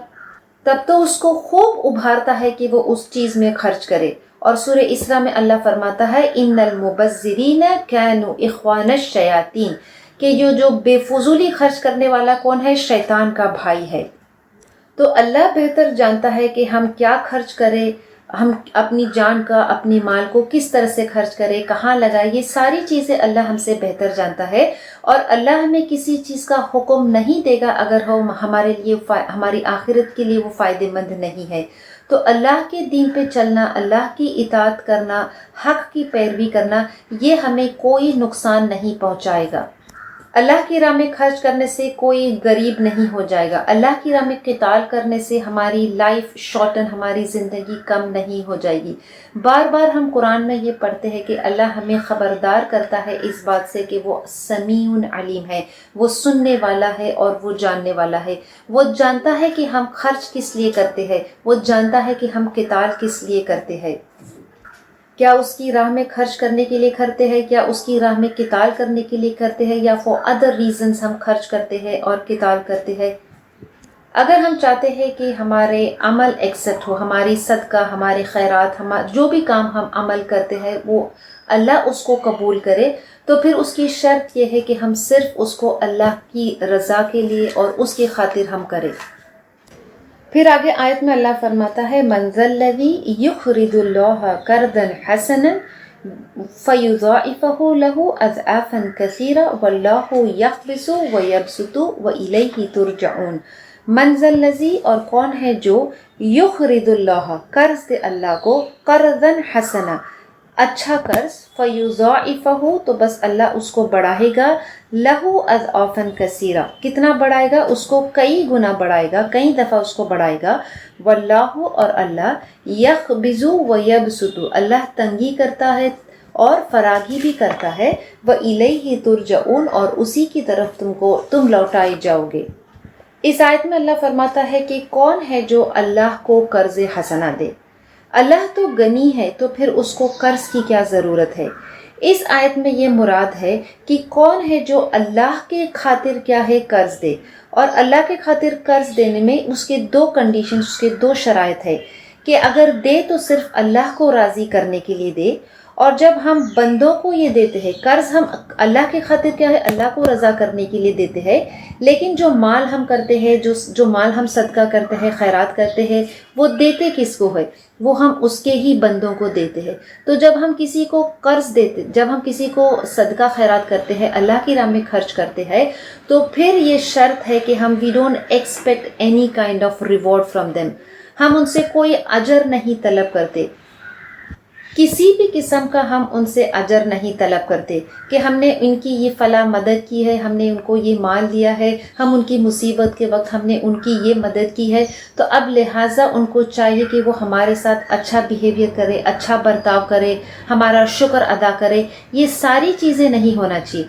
B: تب تو اس کو خوب ابھارتا ہے کہ وہ اس چیز میں خرچ کرے. اور سورہ اسراء میں اللہ فرماتا ہے ان المبذرین کانوا اخوان الشیاطین، کہ جو بے فضولی خرچ کرنے والا کون ہے، شیطان کا بھائی ہے. تو اللہ بہتر جانتا ہے کہ ہم کیا خرچ کریں، ہم اپنی جان کا، اپنی مال کو کس طرح سے خرچ کریں، کہاں لگائیں، یہ ساری چیزیں اللہ ہم سے بہتر جانتا ہے. اور اللہ ہمیں کسی چیز کا حکم نہیں دے گا اگر وہ ہمارے لیے، ہماری آخرت کے لیے وہ فائدہ مند نہیں ہے. تو اللہ کے دین پہ چلنا، اللہ کی اطاعت کرنا، حق کی پیروی کرنا، یہ ہمیں کوئی نقصان نہیں پہنچائے گا. اللہ کی راہ میں خرچ کرنے سے کوئی غریب نہیں ہو جائے گا. اللہ کی راہ میں قتال کرنے سے ہماری لائف شارٹن، ہماری زندگی کم نہیں ہو جائے گی. بار بار ہم قرآن میں یہ پڑھتے ہیں کہ اللہ ہمیں خبردار کرتا ہے اس بات سے کہ وہ سمیع علیم ہے، وہ سننے والا ہے اور وہ جاننے والا ہے. وہ جانتا ہے کہ ہم خرچ کس لیے کرتے ہیں، وہ جانتا ہے کہ ہم قتال کس لیے کرتے ہیں. کیا اس کی راہ میں خرچ کرنے کے لیے کرتے ہیں، کیا اس کی راہ میں قتال کرنے کے لیے کرتے ہیں، یا فور ادر ریزنز ہم خرچ کرتے ہیں اور قتال کرتے ہیں. اگر ہم چاہتے ہیں کہ ہمارے عمل ایکسیپٹ ہو، ہماری صدقہ، ہمارے خیرات، جو بھی کام ہم عمل کرتے ہیں وہ اللہ اس کو قبول کرے، تو پھر اس کی شرط یہ ہے کہ ہم صرف اس کو اللہ کی رضا کے لیے اور اس کی خاطر ہم کریں. پھر آگے آیت میں اللہ فرماتا ہے من ذا الذی یقرض اللہ قرضا حسنا فیضاعفہ لہ اضعافا کثیرا واللہ یقبض ویبسط والیہ ترجعون. من ذا الذی، اور کون ہے جو، یقرض اللہ، قرض دے اللہ کو، قرضا حسنا، اچھا قرض، فیضاعفہ، تو بس اللہ اس کو بڑھائے گا، لہو اضعافا کثیرہ، کتنا بڑھائے گا، اس کو کئی گنا بڑھائے گا، کئی دفعہ اس کو بڑھائے گا. واللہ، اور اللہ، یقبض ویبسط، اللہ تنگی کرتا ہے اور فراگی بھی کرتا ہے. وَإِلَيْهِ تُرْجَعُونَ، اور اسی کی طرف تم لوٹائے جاؤ گے. اس آیت میں اللہ فرماتا ہے کہ کون ہے جو اللہ کو قرض حسنہ دے. اللہ تو غنی ہے، تو پھر اس کو قرض کی کیا ضرورت ہے. اس آیت میں یہ مراد ہے کہ کون ہے جو اللہ کے خاطر کیا ہے قرض دے. اور اللہ کے خاطر قرض دینے میں اس کے دو کنڈیشن، اس کے دو شرائط ہے کہ اگر دے تو صرف اللہ کو راضی کرنے کے لیے دے. اور جب ہم بندوں کو یہ دیتے ہیں قرض، ہم اللہ کے خاطر کیا ہے، اللہ کو رضا کرنے کے لیے دیتے ہیں. لیکن جو مال ہم کرتے ہیں، جو مال ہم صدقہ کرتے ہیں، خیرات کرتے ہیں، وہ دیتے کس کو ہے، وہ ہم اس کے ہی بندوں کو دیتے ہیں. تو جب ہم کسی کو قرض دیتے، جب ہم کسی کو صدقہ خیرات کرتے ہیں، اللہ کی راہ میں خرچ کرتے ہیں، تو پھر یہ شرط ہے کہ ہم we don't expect any kind of reward from them. ہم ان سے کوئی اجر نہیں طلب کرتے، کسی بھی قسم کا ہم ان سے اجر نہیں طلب کرتے کہ ہم نے ان کی یہ فلاں مدد کی ہے، ہم نے ان کو یہ مال دیا ہے، ہم ان کی مصیبت کے وقت ہم نے ان کی یہ مدد کی ہے، تو اب لہٰذا ان کو چاہیے کہ وہ ہمارے ساتھ اچھا بیہیویئر کرے، اچھا برتاؤ کرے، ہمارا شکر ادا کرے. یہ ساری چیزیں نہیں ہونا چاہیے.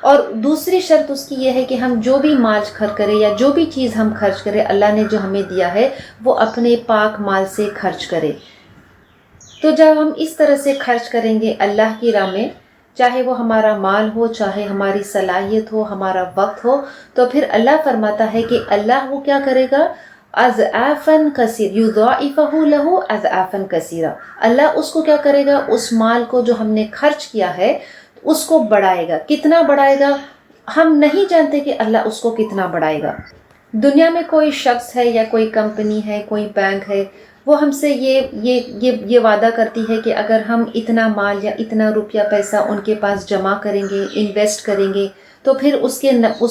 B: اور دوسری شرط اس کی یہ ہے کہ ہم جو بھی مال خرچ کریں یا جو بھی چیز ہم خرچ کریں، اللہ نے جو ہمیں دیا ہے وہ اپنے پاک مال سے خرچ کرے. تو جب ہم اس طرح سے خرچ کریں گے اللہ کی راہ میں، چاہے وہ ہمارا مال ہو، چاہے ہماری صلاحیت ہو، ہمارا وقت ہو، تو پھر اللہ فرماتا ہے کہ اللہ وہ کیا کرے گا، اضعافا کثیر، یضاعفہ لہ اضعافا کثیرہ، اللہ اس کو کیا کرے گا، اس مال کو جو ہم نے خرچ کیا ہے اس کو بڑھائے گا. کتنا بڑھائے گا ہم نہیں جانتے کہ اللہ اس کو کتنا بڑھائے گا. دنیا میں کوئی شخص ہے یا کوئی کمپنی ہے، کوئی بینک ہے، وہ ہم سے یہ وعدہ کرتی ہے کہ اگر ہم اتنا مال یا اتنا روپیہ پیسہ ان کے پاس جمع کریں گے، انویسٹ کریں گے، تو پھر اس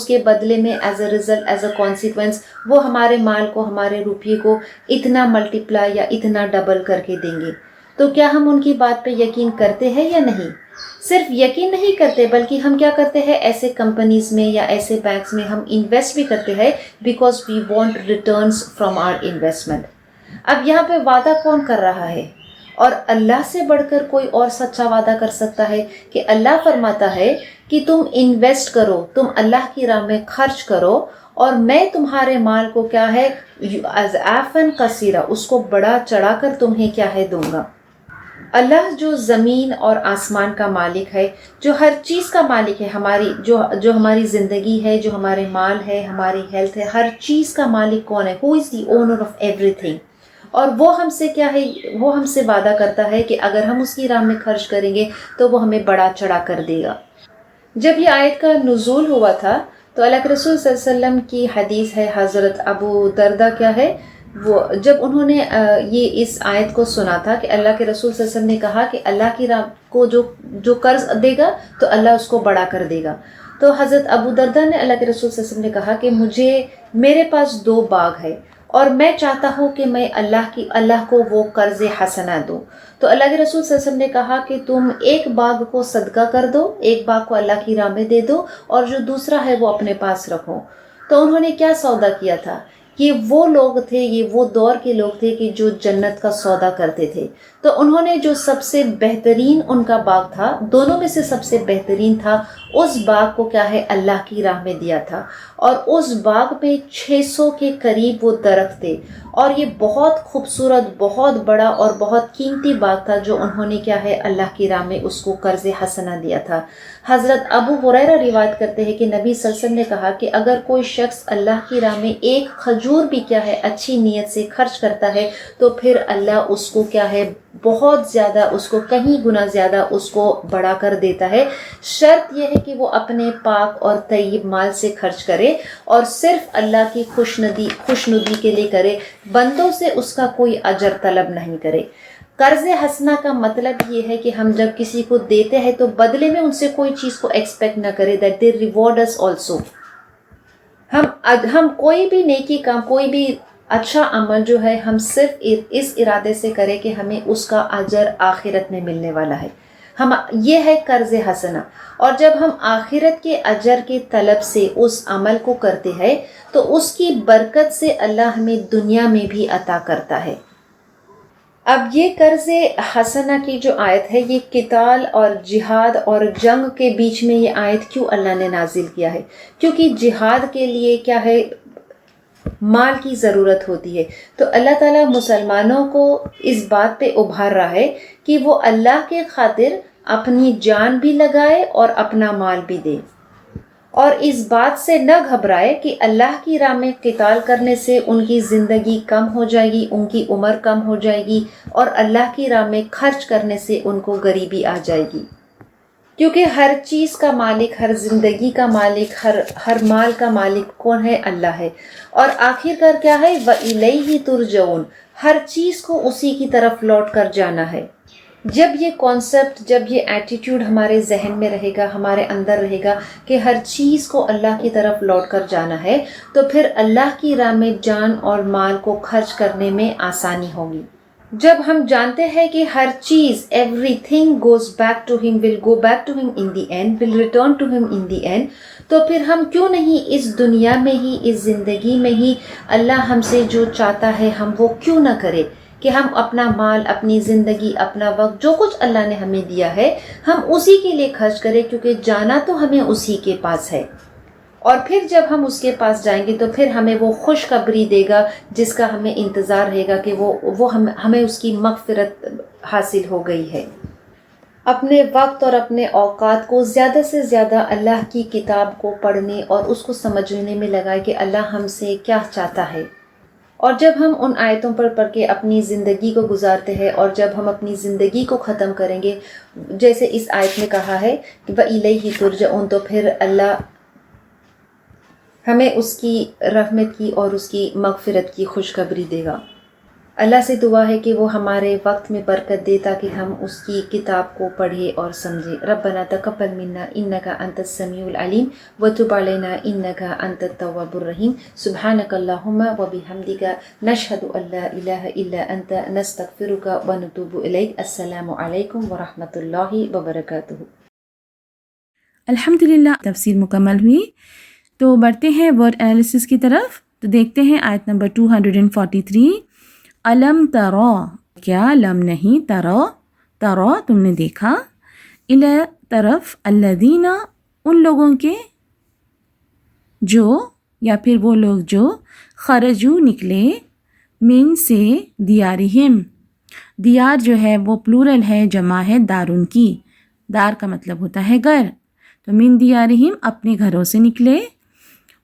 B: کے بدلے میں as a result, as a consequence, وہ ہمارے مال کو، ہمارے روپیے کو اتنا ملٹیپلائی یا اتنا ڈبل کر کے دیں گے. تو کیا ہم ان کی بات پہ یقین کرتے ہیں یا نہیں؟ صرف یقین نہیں کرتے، بلکہ ہم کیا کرتے ہیں، ایسے کمپنیز میں یا ایسے بینکس میں ہم انویسٹ بھی کرتے ہیں because we want returns from our investment. اب یہاں پہ وعدہ کون کر رہا ہے؟ اور اللہ سے بڑھ کر کوئی اور سچا وعدہ کر سکتا ہے کہ اللہ فرماتا ہے کہ تم انویسٹ کرو، تم اللہ کی راہ میں خرچ کرو، اور میں تمہارے مال کو کیا ہے، اضعافاً کثیرہ، اس کو بڑا چڑھا کر تمہیں کیا ہے دوں گا. اللہ جو زمین اور آسمان کا مالک ہے، جو ہر چیز کا مالک ہے، ہماری جو ہماری زندگی ہے، جو ہمارے مال ہے، ہماری ہیلتھ ہے، ہر چیز کا مالک کون ہے؟ Who is the owner of everything. اور وہ ہم سے کیا ہے، وہ ہم سے وعدہ کرتا ہے کہ اگر ہم اس کی راہ میں خرچ کریں گے تو وہ ہمیں بڑا چڑھا کر دے گا. جب یہ آیت کا نزول ہوا تھا تو اللہ کے رسول صلی اللہ علیہ وسلم کی حدیث ہے، حضرت ابو دردہ کیا ہے، وہ جب انہوں نے یہ اس آیت کو سنا تھا کہ اللہ کے رسول صلی اللہ علیہ وسلم نے کہا کہ اللہ کی راہ کو جو قرض دے گا تو اللہ اس کو بڑا کر دے گا، تو حضرت ابو درداء نے اللہ کے رسول صلی اللہ علیہ وسلم نے کہا کہ میرے پاس 2 باغ ہے اور میں چاہتا ہوں کہ میں اللہ کو وہ قرض حسنہ دوں. تو اللہ کے رسول صلی اللہ علیہ وسلم نے کہا کہ تم ایک باغ کو صدقہ کر دو، ایک باغ کو اللہ کی راہ میں دے دو، اور جو دوسرا ہے وہ اپنے پاس رکھو. تو انہوں نے کیا سودا کیا تھا؟ یہ وہ لوگ تھے، یہ وہ دور کے لوگ تھے کہ جو جنت کا سودا کرتے تھے. تو انہوں نے جو سب سے بہترین ان کا باغ تھا، دونوں میں سے سب سے بہترین تھا، اس باغ کو کیا ہے اللہ کی راہ میں دیا تھا. اور اس باغ میں 600 کے قریب وہ درخت تھے، اور یہ بہت خوبصورت، بہت بڑا اور بہت قیمتی باغ تھا جو انہوں نے کیا ہے اللہ کی راہ میں اس کو قرض حسنہ دیا تھا. حضرت ابو ہریرہ روایت کرتے ہیں کہ نبی صلی اللہ علیہ وسلم نے کہا کہ اگر کوئی شخص اللہ کی راہ میں ایک کھجور بھی کیا ہے اچھی نیت سے خرچ کرتا ہے تو پھر اللہ اس کو کیا ہے بہت زیادہ، اس کو کہیں گنا زیادہ اس کو بڑا کر دیتا ہے. شرط یہ ہے کہ وہ اپنے پاک اور طیب مال سے خرچ کرے اور صرف اللہ کی خوشنودی کے لیے کرے، بندوں سے اس کا کوئی اجر طلب نہیں کرے. قرض حسنہ کا مطلب یہ ہے کہ ہم جب کسی کو دیتے ہیں تو بدلے میں ان سے کوئی چیز کو ایکسپیکٹ نہ کرے، that they reward us also. ہم کوئی بھی نیکی کام، کوئی بھی اچھا عمل جو ہے ہم صرف اس ارادے سے کریں کہ ہمیں اس کا اجر آخرت میں ملنے والا ہے. یہ ہے قرض حسنہ. اور جب ہم آخرت کے اجر کے طلب سے اس عمل کو کرتے ہیں تو اس کی برکت سے اللہ ہمیں دنیا میں بھی عطا کرتا ہے. اب یہ قرض حسنہ کی جو آیت ہے، یہ قتال اور جہاد اور جنگ کے بیچ میں یہ آیت کیوں اللہ نے نازل کیا ہے؟ کیونکہ جہاد کے لیے کیا ہے مال کی ضرورت ہوتی ہے. تو اللہ تعالیٰ مسلمانوں کو اس بات پہ ابھار رہا ہے کہ وہ اللہ کے خاطر اپنی جان بھی لگائے اور اپنا مال بھی دے، اور اس بات سے نہ گھبرائے کہ اللہ کی راہ میں قتال کرنے سے ان کی زندگی کم ہو جائے گی، ان کی عمر کم ہو جائے گی، اور اللہ کی راہ میں خرچ کرنے سے ان کو غریبی آ جائے گی. کیونکہ ہر چیز کا مالک، ہر زندگی کا مالک، ہر مال کا مالک کون ہے؟ اللہ ہے. اور آخر کار کیا ہے؟ وَإِلَيْهِ تُرْجَعُونَ. ہر چیز کو اسی کی طرف لوٹ کر جانا ہے. جب یہ کانسیپٹ، جب یہ ایٹیٹیوڈ ہمارے ذہن میں رہے گا، ہمارے اندر رہے گا کہ ہر چیز کو اللہ کی طرف لوٹ کر جانا ہے، تو پھر اللہ کی راہ میں جان اور مال کو خرچ کرنے میں آسانی ہوگی. جب ہم جانتے ہیں کہ ہر چیز everything goes back to him, will go back to him in the end, will return to him in the and, تو پھر ہم کیوں نہیں اس دنیا میں ہی، اس زندگی میں ہی اللہ ہم سے جو چاہتا ہے ہم وہ کیوں نہ کرے کہ ہم اپنا مال، اپنی زندگی، اپنا وقت، جو کچھ اللہ نے ہمیں دیا ہے ہم اسی کے لیے خرچ کریں، کیونکہ جانا تو ہمیں اسی کے پاس ہے. اور پھر جب ہم اس کے پاس جائیں گے تو پھر ہمیں وہ خوشخبری دے گا جس کا ہمیں انتظار رہے گا کہ وہ ہمیں اس کی مغفرت حاصل ہو گئی ہے. اپنے وقت اور اپنے اوقات کو زیادہ سے زیادہ اللہ کی کتاب کو پڑھنے اور اس کو سمجھنے میں لگائے کہ اللہ ہم سے کیا چاہتا ہے. اور جب ہم ان آیتوں پر پڑھ کے اپنی زندگی کو گزارتے ہیں، اور جب ہم اپنی زندگی کو ختم کریں گے، جیسے اس آیت میں کہا ہے کہ وَإِلَيْهِ تُرْجَعُونَ، تو پھر اللہ ہمیں اس کی رحمت کی اور اس کی مغفرت کی خوشخبری دے گا. اللہ سے دعا ہے کہ وہ ہمارے وقت میں برکت دے تاکہ ہم اس کی کتاب کو پڑھیں اور سمجھیں. ربنا تقبل منا انک انت السمیع العلیم وتب علینا انک انت التواب الرحیم. سبحانک اللہم وبحمدک نشہد ان لا الہ الا انت نستغفرک ونتوب الیک. السلام علیکم ورحمۃ اللہ وبرکاتہ.
C: الحمدللہ تفسیر مکمل ہوئی. تو بڑھتے ہیں ورڈ انالیسس کی طرف. تو دیکھتے ہیں آیت نمبر 243. علم ترا، کیا لم نہیں، ترا تم نے دیکھا، الی طرف، الذین ان لوگوں کے جو، یا پھر وہ لوگ جو، خرجو نکلے، من سے، دیارہم. دیار جو ہے وہ پلورل ہے، جمع ہے دارن کی. دار کا مطلب ہوتا ہے گھر. تو من دیارہم اپنے گھروں سے نکلے،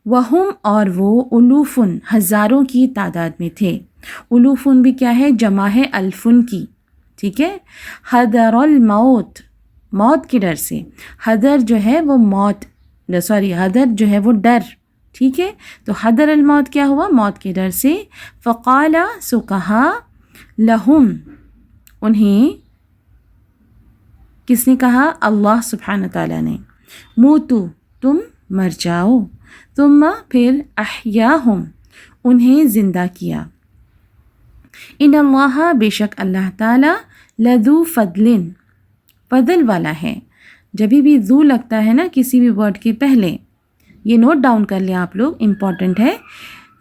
C: وہم اور وہ، الوفن ہزاروں کی تعداد میں تھے. الوفن بھی کیا ہے؟ جمع ہے الفن کی. ٹھیک ہے. حذر الموت، موت کے ڈر سے. حذر جو ہے وہ موت، حذر جو ہے وہ ڈر، ٹھیک ہے. تو حضر الموت کیا ہوا؟ موت کے ڈر سے. فقال سو کہا لہم انہیں، کس نے کہا؟ اللہ سبحانہ تعالیٰ نے. موتو تم مر جاؤ. ثم پھر احیاہم انہیں زندہ کیا. ان اللہ بے شک اللہ تعالیٰ لذو فضل والا ہے. جبھی بھی ذو لگتا ہے نا کسی بھی ورڈ کے پہلے، یہ نوٹ ڈاؤن کر لیں آپ لوگ، امپورٹنٹ ہے.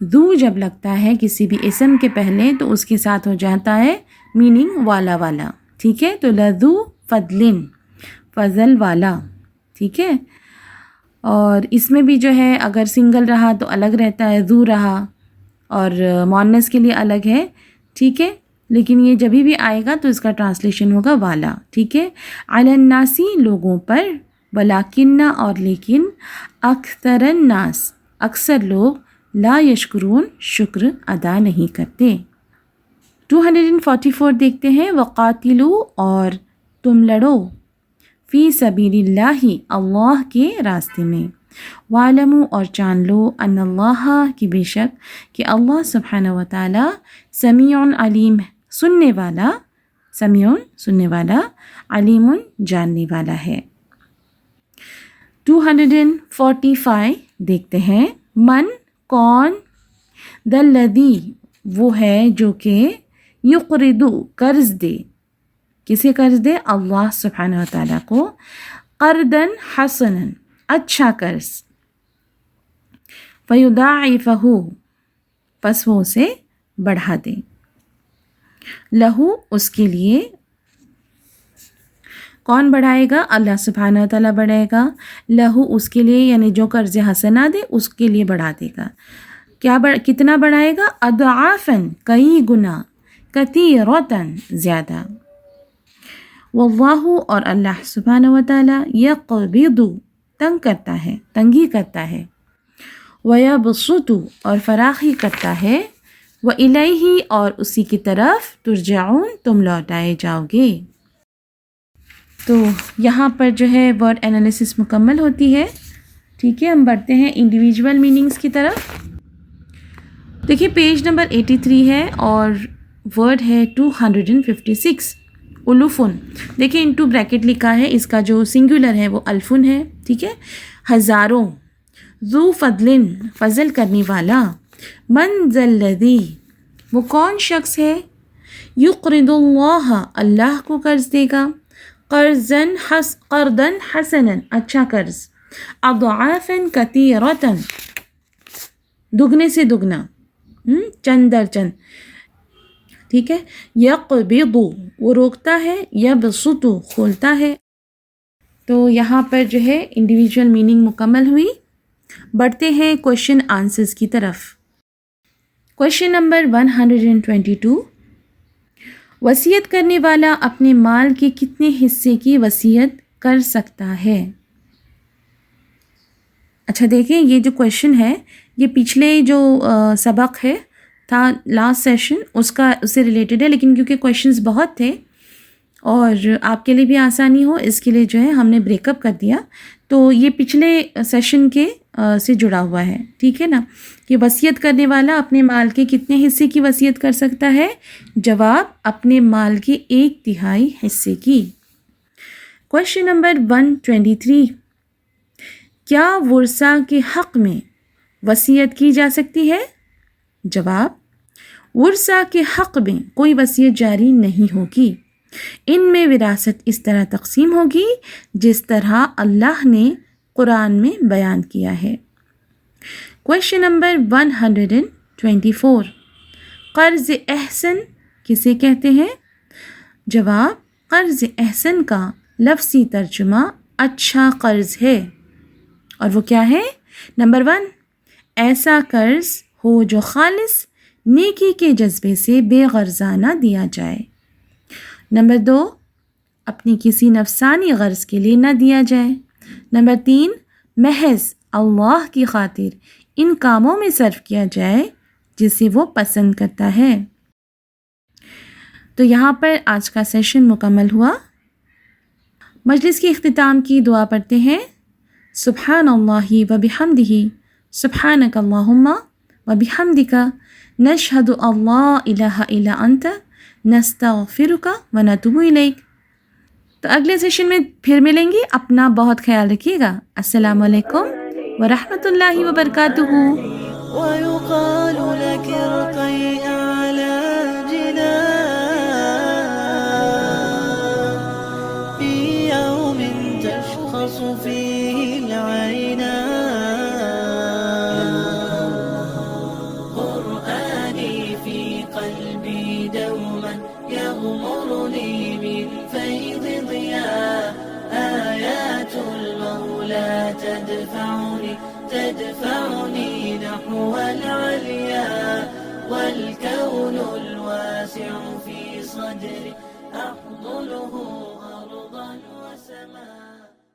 C: ذو جب لگتا ہے کسی بھی اسم کے پہلے تو اس کے ساتھ ہو جاتا ہے میننگ والا والا. ٹھیک ہے، تو لذو فضل والا. ٹھیک ہے، اور اس میں بھی جو ہے اگر سنگل رہا تو الگ رہتا ہے، ذو رہا، اور مؤنث کے لیے الگ ہے. ٹھیک ہے، لیکن یہ جبھی بھی آئے گا تو اس کا ٹرانسلیشن ہوگا والا. ٹھیک ہے. علی الناسی لوگوں پر، ولیکن اور لیکن، اکثر الناس اکثر لوگ، لا یشکرون شکر ادا نہیں کرتے. 244 دیکھتے ہیں. وقاتلو اور تم لڑو، فی سبیل اللہ اللہ کے راستے میں. وعلموا اور جان لو، ان اللہ کی بے شک کہ اللہ سبحانہ و تعالی سمیع علیم سننے والا، سمیع سننے والا، علیم جاننے والا ہے. 245 دیکھتے ہیں. من کون، دلذی وہ ہے جو کہ یقرض قرض دے. کسے قرض دے؟ اللہ سبحانہ و تعالیٰ کو. قرضاً حسناً اچھا قرض. فیضاعفہ پس وہ اسے بڑھا دے. لہو اس کے لیے. کون بڑھائے گا؟ اللہ سبحانہ و تعالیٰ بڑھائے گا. لہو اس کے لیے، یعنی جو قرض حسنہ دے اس کے لیے بڑھا دے گا. کتنا بڑھائے گا؟ اضعافاً کئی گنا، کثیرتاً زیادہ. واللہ اور اللہ سبحانہ و تعالیٰ یقبض تنگ کرتا ہے، تنگی کرتا ہے. ویبسط اور فراخی کرتا ہے. وإلیہ اور اسی کی طرف ترجعون تم لوٹائے جاؤ گے. تو یہاں پر جو ہے ورڈ انالیسس مکمل ہوتی ہے. ٹھیک ہے، ہم بڑھتے ہیں انڈیویجول میننگز کی طرف. دیکھیے پیج نمبر 83 ہے اور ورڈ ہے 256 الفن. دیکھیں انٹو بریکٹ لکھا ہے، اس کا جو سنگولر ہے وہ الفن ہے. ٹھیک ہے، ہزاروں. ذو فضل فضل کرنے والا. من ذا الذی وہ کون شخص ہے، یقرض اللہ اللہ کو قرض دے گا. قرضاً حسناً اچھا قرض. اضعافاً کثیرتاً دگنے سے دگنا، چند در چند. ٹھیک ہے. یقبض وہ روکتا ہے، یبسط کھولتا ہے. تو یہاں پر جو ہے انڈیویجول میننگ مکمل ہوئی. بڑھتے ہیں کوشچن آنسرز کی طرف. Question number 122. وصیت کرنے والا اپنے مال کے کتنے حصے کی وصیت کر سکتا ہے؟ اچھا دیکھیں یہ جو کوشچن ہے یہ پچھلے جو سبق ہے تھا لاسٹ سیشن اس سے ریلیٹڈ ہے، لیکن کیونکہ کویشچنز بہت تھے اور آپ کے لیے بھی آسانی ہو اس کے لیے جو ہے ہم نے بریک اپ کر دیا. تو یہ پچھلے سیشن کے سے جڑا ہوا ہے. ٹھیک ہے نا، کہ وصیت کرنے والا اپنے مال کے کتنے حصے کی وصیت کر سکتا ہے؟ جواب اپنے مال کے 1/3 حصے کی. Question number 123. کیا ورثہ کے حق میں وصیت کی جا سکتی ہے؟ جواب ورثہ کے حق میں کوئی وصیت جاری نہیں ہوگی. ان میں وراثت اس طرح تقسیم ہوگی جس طرح اللہ نے قرآن میں بیان کیا ہے. Question number 124. قرض احسن کسے کہتے ہیں؟ جواب قرض احسن کا لفظی ترجمہ اچھا قرض ہے. اور وہ کیا ہے؟ نمبر 1 ایسا قرض ہو جو خالص نیکی کے جذبے سے بے غرضانہ دیا جائے. نمبر 2 اپنی کسی نفسانی غرض کے لیے نہ دیا جائے. نمبر 3 محض اللہ کی خاطر ان کاموں میں صرف کیا جائے جسے وہ پسند کرتا ہے. تو یہاں پر آج کا سیشن مکمل ہوا. مجلس کے اختتام کی دعا پڑھتے ہیں. سبحان اللہ و بحمدہ سبحانک اللہم وبحمدک نشہد ان لا الہ الا انت نستغفرک ونتوب الیک۔ تو اگلے سیشن میں پھر ملیں گے، اپنا بہت خیال رکھیے گا۔ السلام علیکم ورحمۃ اللہ وبرکاتہ۔
D: ويقال لك ارقي أعلى جنان في يوم تشخص فيه العينان، قرآني في قلبي دوما يغمرني من فيض ضياء، آيات المولى تدفعني نحو العليا، والكون الواسع في صدري أحضنه أرضا وسماء.